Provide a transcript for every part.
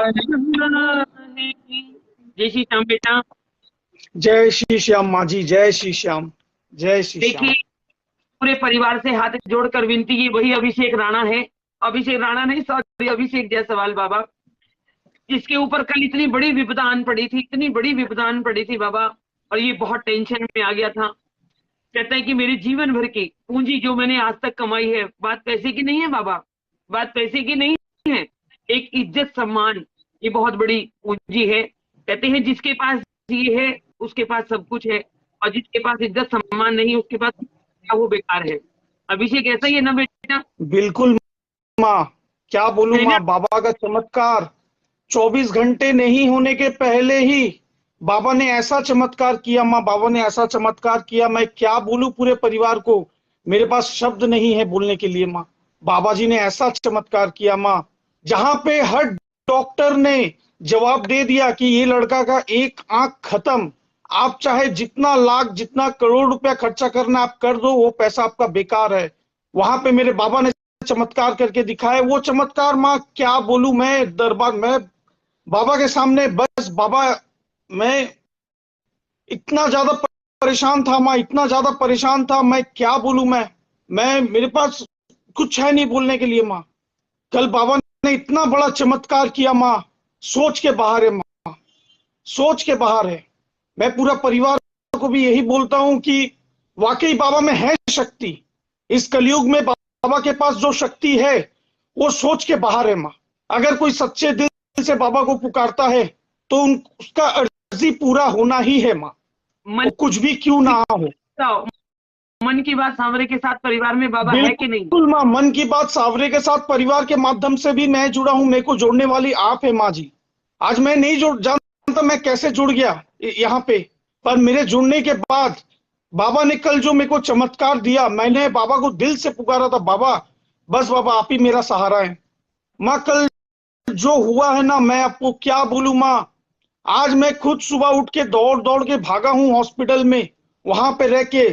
है। जय श्री श्याम बेटा। जय श्री श्याम माँ जी, जय श्री श्याम, जय श्री श्याम। देखिए, पूरे परिवार से हाथ जोड़कर विनती की, वही अभिषेक राणा है। अभिषेक राणा नहीं, सॉरी, अभिषेक जायसवाल बाबा, जिसके ऊपर कल इतनी बड़ी विपदा आन पड़ी थी, इतनी बड़ी विपदा आन पड़ी थी बाबा, और ये बहुत टेंशन में आ गया था। कहता है कि मेरे जीवन भर की पूंजी जो मैंने आज तक कमाई है, बात पैसे की नहीं है बाबा, बात पैसे की नहीं है, एक इज्जत सम्मान, ये बहुत बड़ी पूंजी है। कहते हैं जिसके पास ये है उसके पास सब कुछ है, और जिसके पास इज्जत सम्मान नहीं उसके पास क्या, वो बेकार है। अभिषेक ऐसा ही है ना बेटा? बिल्कुल माँ, क्या बोलूं है ना? माँ, बाबा का चमत्कार 24 घंटे नहीं होने के पहले ही बाबा ने ऐसा चमत्कार किया माँ, बाबा ने ऐसा चमत्कार किया, मैं क्या बोलूं पूरे परिवार को, मेरे पास शब्द नहीं है बोलने के लिए माँ। बाबा जी ने ऐसा चमत्कार किया माँ, जहां पे हर डॉक्टर ने जवाब दे दिया कि ये लड़का का एक आंख खत्म, आप चाहे जितना लाख जितना करोड़ रुपया खर्चा करना आप कर दो, वो पैसा आपका बेकार है। वहां पे मेरे बाबा ने चमत्कार करके दिखाया, वो चमत्कार माँ क्या बोलूं मैं, दरबार में बाबा के सामने, बस बाबा, मैं इतना ज्यादा परेशान था माँ, इतना ज्यादा परेशान था, मैं क्या बोलूं मैं मेरे पास कुछ है नहीं बोलने के लिए माँ। कल बाबा ने इतना बड़ा चमत्कार किया माँ, सोच के बाहर है माँ, सोच के बाहर है। मैं पूरा परिवार को भी यही बोलता हूं कि वाकई बाबा में है शक्ति, इस कलयुग में बाबा के पास जो शक्ति है वो सोच के बाहर है माँ। अगर कोई सच्चे दिल से बाबा को पुकारता है तो उसका अर्जी पूरा होना ही है माँ, वो कुछ भी क्यों ना हो। मन की बात सांवरे के साथ परिवार में बाबा है कि नहीं? बिल्कुल माँ, मन की बात सांवरे के साथ परिवार के माध्यम से भी मैं जुड़ा हूँ, मेरे को जोड़ने वाली आप है माँ जी। आज मैं नहीं जानता मैं कैसे जुड़ गया यहाँ पे, पर मेरे जुड़ने के बाद बाबा ने कल जो मेरे को चमत्कार दिया, मैंने बाबा को दिल से पुकारा था, बाबा बस बाबा आप ही मेरा सहारा है। माँ कल जो हुआ है ना, मैं आपको क्या बोलूं माँ, आज मैं खुद सुबह उठ के दौड़ दौड़ के भागा हूँ हॉस्पिटल में, वहां पे रह के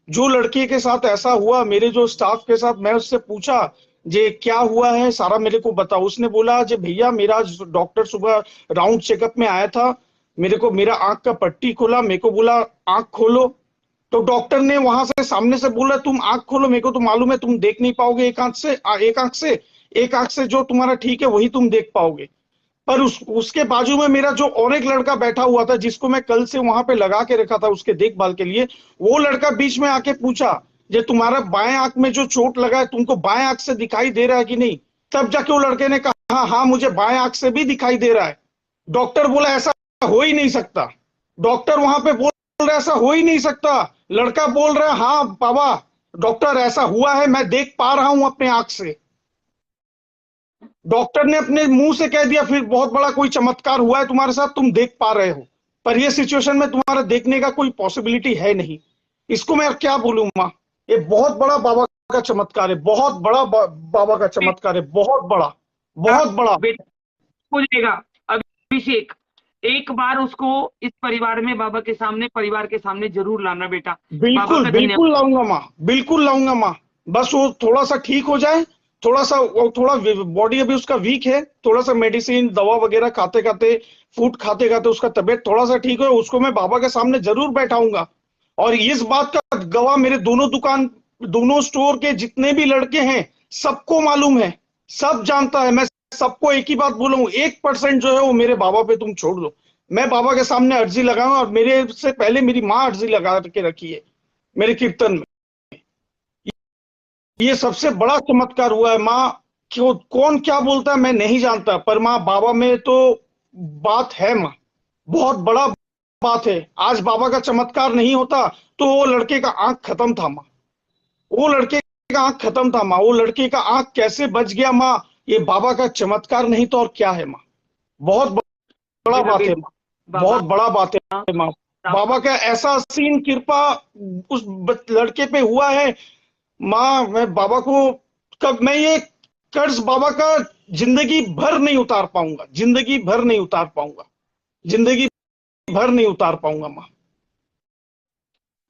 जो लड़के के साथ ऐसा हुआ, मेरे जो स्टाफ के साथ, मैं उससे पूछा जे क्या हुआ है सारा मेरे को बताओ। उसने बोला जे भैया मेरा डॉक्टर सुबह राउंड चेकअप में आया था, मेरे को मेरा आंख का पट्टी खोला, मेरे को बोला आंख खोलो, तो डॉक्टर ने वहां से सामने से बोला तुम आंख खोलो, मेरे को तो मालूम है तुम देख नहीं पाओगे एक आंख से, एक आंख से जो तुम्हारा ठीक है वही तुम देख पाओगे। पर उसके बाजू में मेरा जो और एक लड़का बैठा हुआ था, जिसको मैं कल से वहां पे लगा के रखा था उसके देखभाल के लिए, वो लड़का बीच में आके पूछा जे तुम्हारा बाएं आंख में जो चोट लगा है तुमको बाएं आंख से दिखाई दे रहा है कि नहीं? तब जाके वो लड़के ने कहा हाँ हाँ मुझे बाएं आंख से भी दिखाई दे रहा है। डॉक्टर बोला ऐसा हो ही नहीं सकता, डॉक्टर वहां पे बोल रहा है ऐसा हो ही नहीं सकता, लड़का बोल रहा है हाँ बाबा डॉक्टर ऐसा हुआ है, मैं देख पा रहा हूं अपने आंख से। डॉक्टर ने अपने मुंह से कह दिया फिर बहुत बड़ा कोई चमत्कार हुआ है तुम्हारे साथ, तुम देख पा रहे हो, पर ये सिचुएशन में तुम्हारा देखने का कोई पॉसिबिलिटी है नहीं। इसको मैं क्या बोलूं माँ, ये बहुत बड़ा बाबा का चमत्कार है, बहुत बड़ा बाबा का चमत्कार है, बहुत बड़ा, बहुत बड़ा। हो जाएगा अभिषेक, एक बार उसको इस परिवार में बाबा के सामने, परिवार के सामने जरूर लाना बेटा। बिल्कुल बिल्कुल लाऊंगा माँ, बिल्कुल लाऊंगा माँ, बस वो थोड़ा सा ठीक हो जाए, थोड़ा बॉडी अभी उसका वीक है, थोड़ा सा मेडिसिन दवा वगैरह खाते खाते, फूड खाते खाते उसका तबीयत थोड़ा सा ठीक हो, उसको मैं बाबा के सामने जरूर बैठाऊंगा। और इस बात का गवाह मेरे दोनों स्टोर के जितने भी लड़के हैं, सबको मालूम है, सब जानता है। मैं सबको एक ही बात बोलूं, 1% जो है वो मेरे बाबा पे तुम छोड़ दो, मैं बाबा के सामने अर्जी लगाऊंगा, और मेरे से पहले मेरी माँ अर्जी लगा के रखी है मेरे कीर्तन में। ये सबसे बड़ा चमत्कार हुआ है माँ, क्यों कौन क्या बोलता है मैं नहीं जानता, पर माँ बाबा में तो बात है माँ, बहुत बड़ा बात है। आज बाबा का चमत्कार नहीं होता तो वो लड़के का आंख खत्म था माँ, वो लड़के का आंख खत्म था माँ, वो लड़के का आंख कैसे बच गया माँ, ये बाबा का चमत्कार नहीं तो और क्या है माँ, बहुत बड़ा बात है माँ, बहुत बड़ा बात है माँ। बाबा का ऐसा सीन कृपा उस लड़के पे हुआ है माँ, मैं बाबा को कब मैं ये कर्ज बाबा का जिंदगी भर नहीं उतार पाऊंगा, जिंदगी भर नहीं उतार पाऊंगा, जिंदगी भर नहीं उतार पाऊंगा माँ।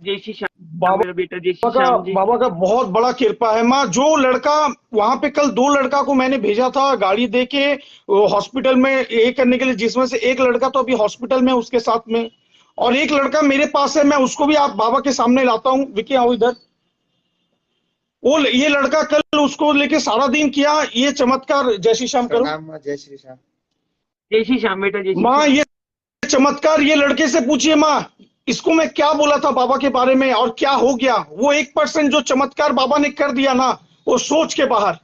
जय श्री श्याम बाबा मेरा बेटा, जय श्री श्याम जी। बाबा का बहुत बड़ा कृपा है माँ। जो लड़का वहां पे कल 2 लड़का को मैंने भेजा था गाड़ी दे के हॉस्पिटल में ये करने के लिए, जिसमें से एक लड़का तो अभी हॉस्पिटल में उसके साथ में, और एक लड़का मेरे पास है, मैं उसको भी आप बाबा के सामने लाता हूँ। विकी आओ इधर। वो ये लड़का कल उसको लेके सारा दिन किया ये चमत्कार। जय श्री श्याम करो। प्रणाम माँ, जय श्री श्याम। जय श्री श्याम बेटा, जय श्री माँ श्याम। ये चमत्कार ये लड़के से पूछिए माँ, इसको मैं क्या बोला था बाबा के बारे में और क्या हो गया। वो 1% जो चमत्कार बाबा ने कर दिया ना, वो सोच के बाहर,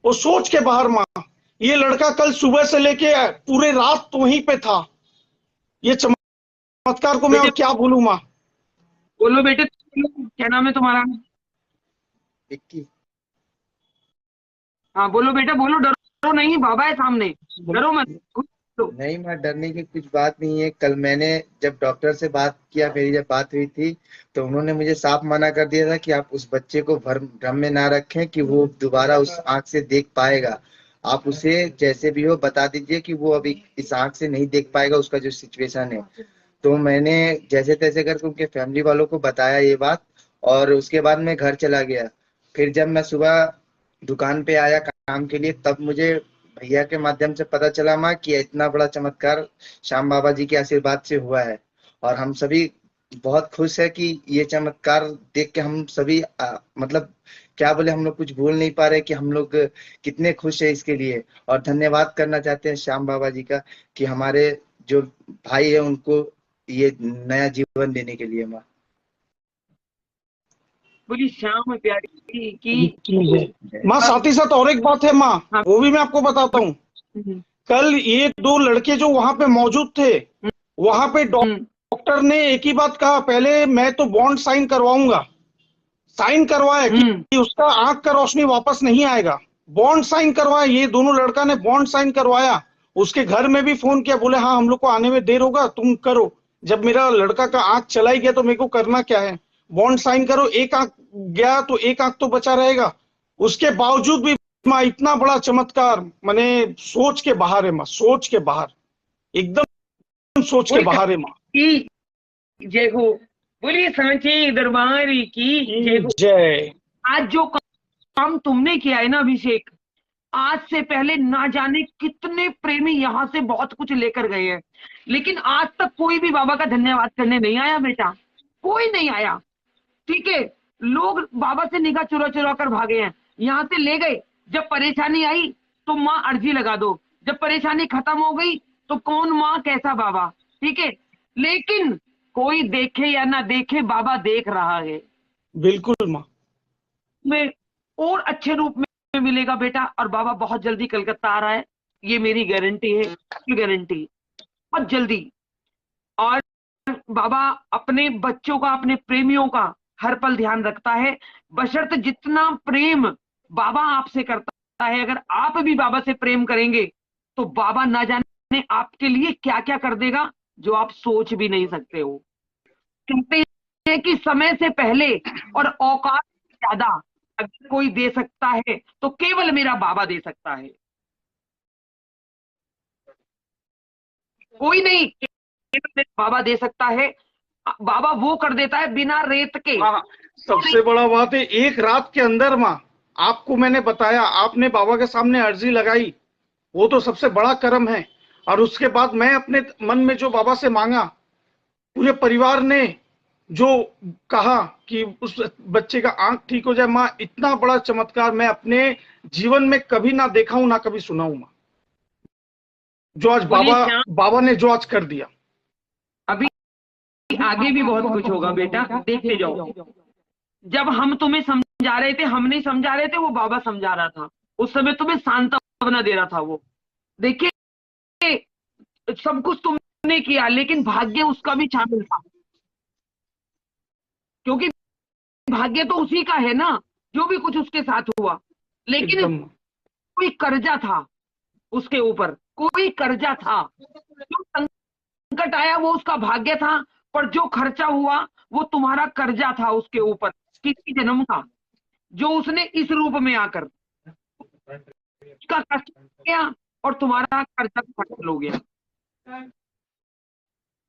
वो सोच के बाहर माँ। ये लड़का कल सुबह से लेके पूरे रात तो वहीं पे था। ये चमत्कार को मैं और क्या बोलूं माँ। बोलो बेटे, क्या नाम है तुम्हारा? विक्की। हाँ बोलो बेटा, बोलो, डरो नहीं, बाबा है सामने, डरो मत। नहीं माँ, डरने की कुछ बात नहीं है। कल मैंने जब डॉक्टर से बात किया, मेरी जब बात हुई थी, तो उन्होंने मुझे साफ मना कर दिया था कि आप उस बच्चे को भ्रम में ना रखें कि वो दोबारा उस आंख से देख पाएगा। आप उसे जैसे भी हो बता दीजिए कि वो अभी इस आंख से नहीं देख पाएगा, उसका जो सिचुएशन है। तो मैंने जैसे तैसे करके उनके फैमिली वालों को बताया ये बात, और उसके बाद मैं घर चला गया। फिर जब मैं सुबह दुकान पे आया काम के लिए, तब मुझे भैया के माध्यम से पता चला माँ कि इतना बड़ा चमत्कार श्याम बाबा जी के आशीर्वाद से हुआ है। और हम सभी बहुत खुश है कि ये चमत्कार देख के हम सभी मतलब क्या बोले, हम लोग कुछ बोल नहीं पा रहे कि हम लोग कितने खुश है इसके लिए। और धन्यवाद करना चाहते हैं श्याम बाबा जी का कि हमारे जो भाई है उनको ये नया जीवन देने के लिए। माँ बोली श्याम प्यारी की। माँ साथ ही साथ और एक बात है माँ, हाँ। वो भी मैं आपको बताता हूँ। कल ये 2 लड़के जो वहां पे मौजूद थे, वहां पे डॉक्टर ने एक ही बात कहा, पहले मैं तो बॉन्ड साइन करवाऊंगा। साइन करवाया कि उसका आंख का रोशनी वापस नहीं आएगा। बॉन्ड साइन करवाया, ये दोनों लड़का ने बॉन्ड साइन करवाया। उसके घर में भी फोन किया, बोले हाँ हम लोग को आने में देर होगा, तुम करो। जब मेरा लड़का का आंख चला ही गया तो मेरे को करना क्या है, बॉन्ड साइन करो। एक आंख गया तो एक आंख तो बचा रहेगा। उसके बावजूद भी माँ इतना बड़ा चमत्कार मैंने सोच के बाहर है माँ, सोच के बाहर, एकदम सोच के बाहर है माँ। जय हो, बोलिए सांची दरबार की जय हो। जय। आज जो काम तुमने किया है ना अभिषेक, आज से पहले ना जाने कितने प्रेमी यहाँ से बहुत कुछ लेकर गए हैं, लेकिन आज तक कोई भी बाबा का धन्यवाद करने नहीं आया बेटा, कोई नहीं आया। ठीक है, लोग बाबा से निगाह चुरा चुरा कर भागे हैं, यहाँ से ले गए। जब परेशानी आई तो माँ अर्जी लगा दो, जब परेशानी खत्म हो गई तो कौन माँ कैसा बाबा। ठीक है, लेकिन कोई देखे या ना देखे, बाबा देख रहा है। बिल्कुल माँ। में और अच्छे रूप में मिलेगा बेटा, और बाबा बहुत जल्दी कलकत्ता आ रहा है, ये मेरी गारंटी है, गारंटी, बहुत जल्दी। और बाबा अपने बच्चों का, अपने प्रेमियों का हर पल ध्यान रखता है, बशर्ते जितना प्रेम बाबा आपसे करता है, अगर आप भी बाबा से प्रेम करेंगे तो बाबा ना जाने आपके लिए क्या क्या कर देगा जो आप सोच भी नहीं सकते हो। कहते हैं कि समय से पहले और औकात से ज्यादा अगर कोई दे सकता है तो केवल मेरा बाबा दे सकता है, कोई नहीं, केवल मेरा बाबा दे सकता है। बाबा वो कर देता है बिना रेत के। सबसे बड़ा बात है, एक रात के अंदर माँ, आपको मैंने बताया, आपने बाबा के सामने अर्जी लगाई, वो तो सबसे बड़ा कर्म है। और उसके बाद मैं अपने मन में जो बाबा से मांगा, पूरे परिवार ने जो कहा कि उस बच्चे का आंख ठीक हो जाए, माँ इतना बड़ा चमत्कार मैं अपने जीवन में कभी ना देखा हूं, ना कभी सुना हूं माँ, जो आज बाबा ने जो आज कर दिया। अभी आगे भी बहुत कुछ होगा बेटा, देखते जाओ। जब हम तुम्हें समझा रहे थे, हम नहीं समझा रहे थे, वो बाबा समझा रहा था, उस समय तुम्हें सांत्वना दे रहा था वो। देखिए, सब कुछ तुमने किया, लेकिन भाग्य उसका भी शामिल था, क्योंकि भाग्य तो उसी का है ना, जो भी कुछ उसके साथ हुआ। लेकिन कोई कर्जा था उसके ऊपर, कोई कर्जा था। जो संकट आया वो उसका भाग्य था, पर जो खर्चा हुआ वो तुम्हारा कर्जा था उसके ऊपर, किसी जन्म का, जो उसने इस रूप में आकर उसका कष्ट किया और तुम्हारा कर्जा खत्म हो गया।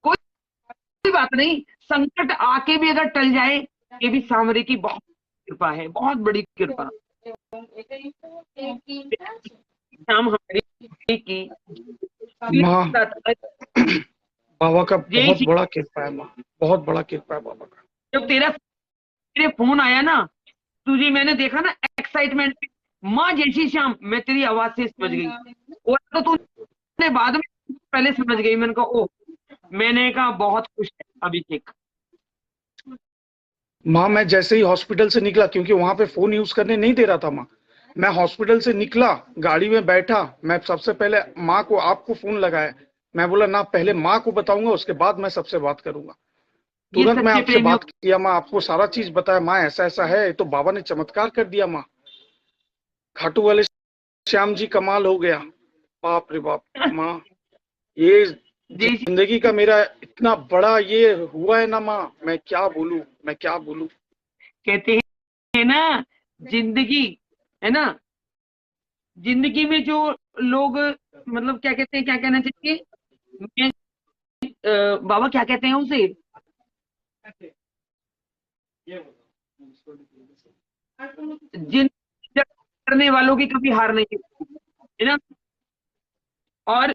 कोई बात नहीं, संकट आके भी अगर टल जाए, ये भी सांवरे की बहुत कृपा है, बहुत बड़ी कृपा। शाम हमारी की माँ, बाबा का जय बहुत श्री। बड़ा कृपा है माँ, बहुत बड़ा कृपा है बाबा का। जब तेरे फोन आया ना, तुझे मैंने देखा ना एक्साइटमेंट, माँ जय श्री श्याम, मैं तेरी आवाज से समझ गई। और तो तूने बाद में पहले समझ गई। मैंने कहा ओ, मैंने कहा बहुत खुश है अभिषेक। माँ मैं जैसे ही हॉस्पिटल से निकला, क्योंकि वहां पे फोन यूज करने नहीं दे रहा था माँ, मैं हॉस्पिटल से निकला, गाड़ी में बैठा, मैं सबसे पहले माँ को, आपको फोन लगाया। मैं बोला ना, पहले माँ को बताऊंगा, उसके बाद मैं सबसे बात करूंगा। ये तुरंत मैं सच्चे आपसे प्रेमियों, बात किया माँ, आपको सारा चीज बताया माँ, ऐसा ऐसा है। तो बाबा ने चमत्कार कर दिया माँ, खाटू वाले श्याम जी कमाल हो गया। बाप रे बाप माँ, ये जय श्री। जिंदगी का मेरा इतना बड़ा ये हुआ है ना माँ, मैं क्या बोलूं, मैं क्या बोलूं। कहते हैं ना, जिंदगी है ना, जिंदगी में जो लोग, मतलब क्या कहते हैं, क्या कहना चाहिए, मैं बाबा क्या कहते हैं उसे, जिन करने वालों की कभी हार नहीं होती, है ना। और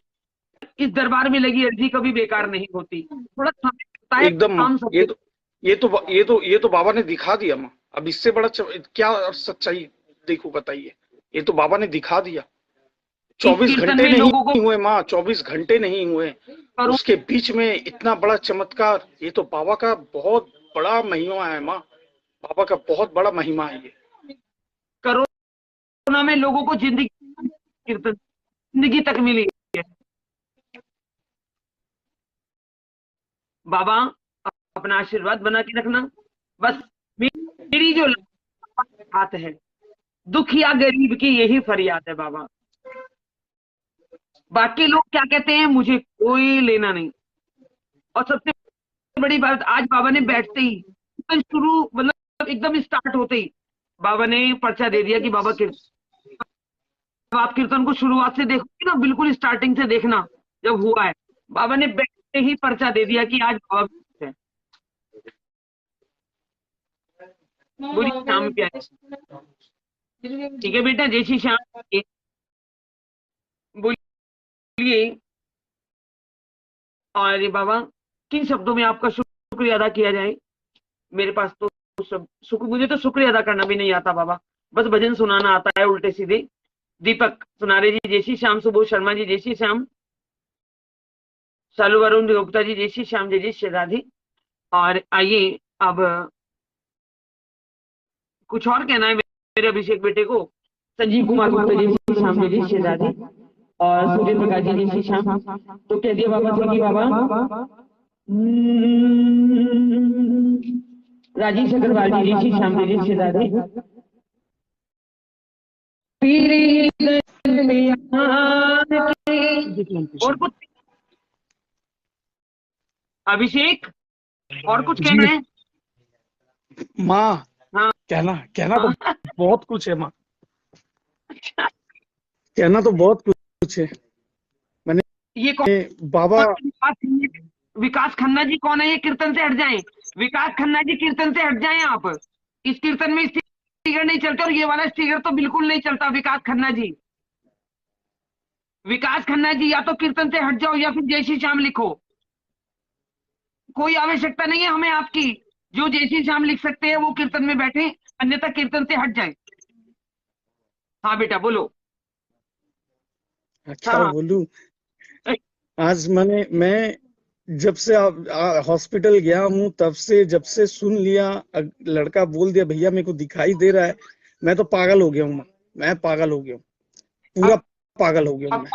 इस दरबार में लगी अर्जी कभी बेकार नहीं होती। थोड़ा समय लगता है, एकदम माँ, काम सब ये तो बाबा ने दिखा दिया माँ। अब इससे बड़ा क्या सच्चाई देखो बताइए, ये तो बाबा ने दिखा दिया। इस 24 कीर्तन घंटे में नहीं लोगों को हुए माँ, 24 घंटे नहीं हुए, करो, उसके बीच में इतना बड़ा चमत्कार। ये तो बाबा का बहुत बड़ा महिमा है माँ, बाबा का बहुत बड़ा महिमा है ये। कोरोना में लोगों को जिंदगी, कीर्तन जिंदगी तक मिली है। बाबा अपना आशीर्वाद बना के रखना। बस मेरी जो हाथ है, दुख या गरीब की यही फरियाद है बाबा। बाकी लोग क्या कहते हैं मुझे कोई लेना नहीं। और सबसे बड़ी बात, आज बाबा ने बैठते ही शुरू, मतलब एकदम स्टार्ट होते ही बाबा ने पर्चा दे दिया कि बाबा कीर्तन, आप कीर्तन को शुरुआत से देखोगे ना, बिल्कुल स्टार्टिंग से देखना, जब हुआ है बाबा ने बैठते ही पर्चा दे दिया कि आज बाबा है। बोली शाम क्या है, ठीक है बेटा, जय श्री श्याम। बोलिए। और बाबा, किन शब्दों में आपका शुक्रिया अदा किया जाए। मेरे पास तो सब शुक्र, मुझे तो शुक्रिया अदा करना भी नहीं आता बाबा, बस भजन सुनाना आता है उल्टे सीधे। दीपक सुनारे जी जय श्री श्याम, सुबोध शर्मा जी जय श्री श्याम, शालू वरुण गुप्ता जी जय श्री श्याम, जय श्री राधे। और आइए अब कुछ और कहना है मेरे अभिषेक बेटे को। संजीव कुमार गुप्ता जय श्री श्याम, जय श्री राधे। और सूर्य प्रकाश जी जय श्री श्याम। तो कह दिया बाबा से कि बाबा, राजेश अग्रवाल जी जय श्री श्याम, जय श्री राधे। और कुछ अभिषेक, और कुछ कहना है माँ? हाँ कहना तो बहुत कुछ है माँ, कहना तो बहुत कुछ है। मैंने ये कौन बाबा, विकास खन्ना जी कौन है, ये कीर्तन से हट जाएं। विकास खन्ना जी कीर्तन से हट जाएं आप। इस कीर्तन में स्टिकर नहीं चलते, और ये वाला स्टिकर तो बिल्कुल नहीं चलता। विकास खन्ना जी, विकास खन्ना जी, या तो कीर्तन से हट जाओ या फिर जय श्री श्याम लिखो। कोई आवश्यकता नहीं है हमें आपकी। जो जय श्री श्याम लिख सकते हैं वो कीर्तन में बैठे, अन्यथा कीर्तन से हट जाए। हाँ बेटा बोलो। क्या बोलूं, आज मैं जब से हॉस्पिटल गया हूँ, तब से जब से सुन लिया, लड़का बोल दिया भैया मेरे को दिखाई दे रहा है, मैं तो पागल हो गया हूँ। मैं पागल हो गया हूँ, पूरा पागल हो गया हूँ मैं।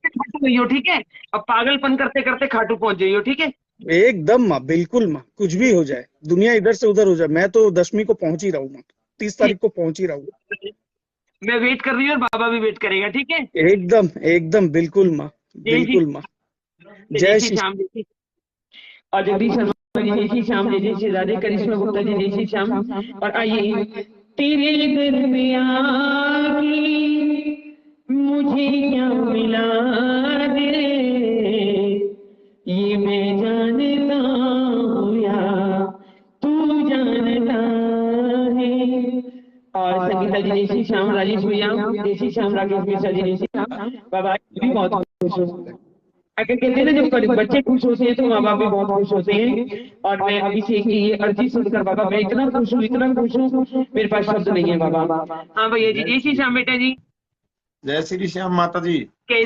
खाटू, ठीक है, अब पागलपन करते करते खाटू पहुंच जाइयो, ठीक है। एकदम माँ, बिल्कुल माँ, कुछ भी हो जाए, दुनिया इधर से उधर हो जाए, मैं तो 10वीं को पहुंच ही रहा हूँ माँ, 30 तारीख को पहुंच ही रहा हूँ। मैं वेट कर रही हूँ और बाबा भी वेट करेगा, ठीक है। एकदम एकदम बिल्कुल माँ, बिल्कुल माँ। जय श्री श्याम, जय श्री, और जगदीश शर्मा जी जय श्री श्याम, जय श्री राधे। करिश्मा गुप्ता जी जय श्री श्याम। और आइए, तेरे घर में आके मुझे क्या मिला रे, ये मैं जानता हूँ यार, श्री श्याम राजेश भैया, जय श्री श्याम राकेश मिश्रा जी, जय श्री श्याम बाबा भी बहुत खुश हो। अगर कहते हैं ना जब बच्चे खुश होते हैं तो माँ बाप भी बहुत खुश होते हैं। और मैं अभिषेक की ये अर्जी सुनकर बाबा मैं इतना खुश हूँ, इतना खुश हूँ, मेरे पास शब्द नहीं है बाबा। हाँ भैया जी, जय श्री श्याम बेटा जी। जय श्री श्याम माता जी।